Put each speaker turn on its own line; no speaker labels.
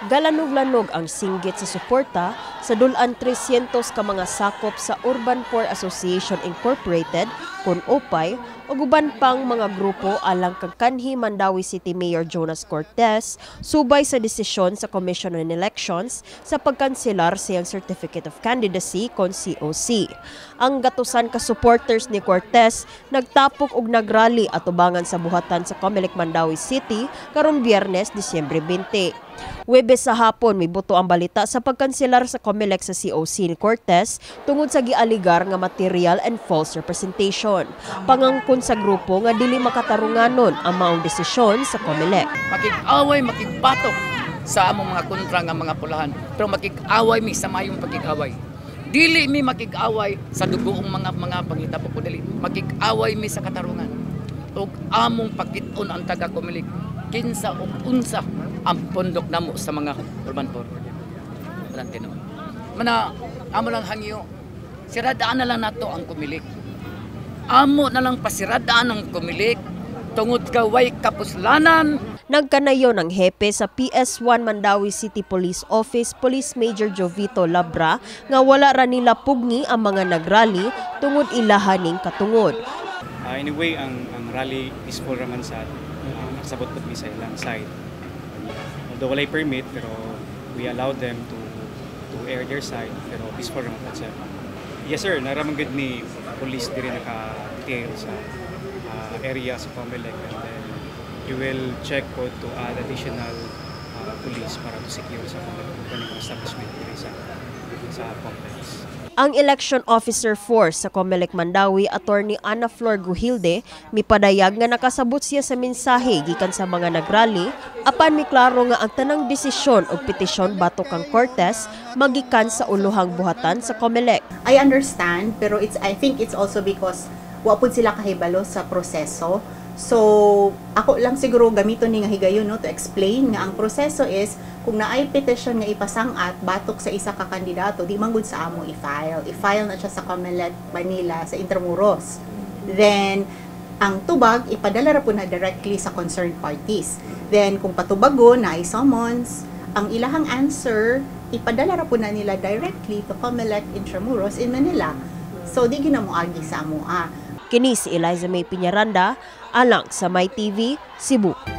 Galanog-lanog ang singgit sa suporta sa dulan 300 ka mga sakop sa Urban Poor Association Incorporated kun OPAY o guban pang mga grupo alang kag kanhi Mandawi City Mayor Jonas Cortez subay sa desisyon sa Commission on Elections sa pagkanselar siyang Certificate of Candidacy kon COC. Ang gatusan ka supporters ni Cortez nagtapok og nagrally atubangan sa buhatan sa Comelec Mandawi City karon Biyernes, Disyembre 20. Huwebes sa hapon may buto ang balita sa pagkanselar sa Comelec sa COC ni Cortez tungod sa gialigar nga material and false representation. Pangangkon sa grupo nga dili makatarunganon ang maong desisyon sa Comelec.
Makig-away, makigbatok sa among mga kontra nga mga pulahan. Pero makig-away mi sa mayong pagig-away. Dili mi makig-away sa dugoong mga pangitabo ko dili. Makig-away mi sa katarungan. Ug among pagkit-on ang taga Comelec kinsa ug unsa ang pundok namo sa mga urban poor. Valentino. Mana amo lang hangyo. Siradaan na lang nato ang Comelec. Amo na lang pasiradaan ang Comelec tungod kaway kapuslanan.
Nagkanayo ng hepe sa PS1 Mandawi City Police Office, Police Major Jovito Labra, nga wala ra nila pugni ang mga nagrally tungod ilahaning katungod.
Anyway, ang rally peaceful raman sa nakasabot po sa ilang side. Although walay permit, pero we allowed them to air their side, pero peaceful raman po siya. Yes sir, naramang good ni police diri naka-tail sa area sa Comelec, and then you will check po to add additional police para to secure sa Comelec establishment diri sa complex.
Ang Election Officer Force sa Comelec Mandawi, Attorney Ana Flor Guhilde, mipadayag nga nakasabot siya sa mensahe gikan sa mga nagrally apan miklaro nga ang tanang desisyon o petisyon batok kang Cortez magikan sa uluhang buhatan sa Comelec.
I understand, pero I think it's also because wa pud sila kahibalo sa proseso. So, ako lang siguro gamiton ni nga higayon no to explain nga ang proseso is kung naay petition nga ipasangat batok sa isa ka kandidato, di man gud sa amo i-file. I-file na siya sa Comelec Manila sa Intramuros. Then ang tubag ipadala ra po na directly sa concerned parties. Then kung patubago na ay summons, ang ilahang answer ipadala ra po na nila directly to Comelec Intramuros in Manila. So di ginamoagi sa amoa.
Kini si Eliza May Piñaranda, alang sa My TV, Cebu.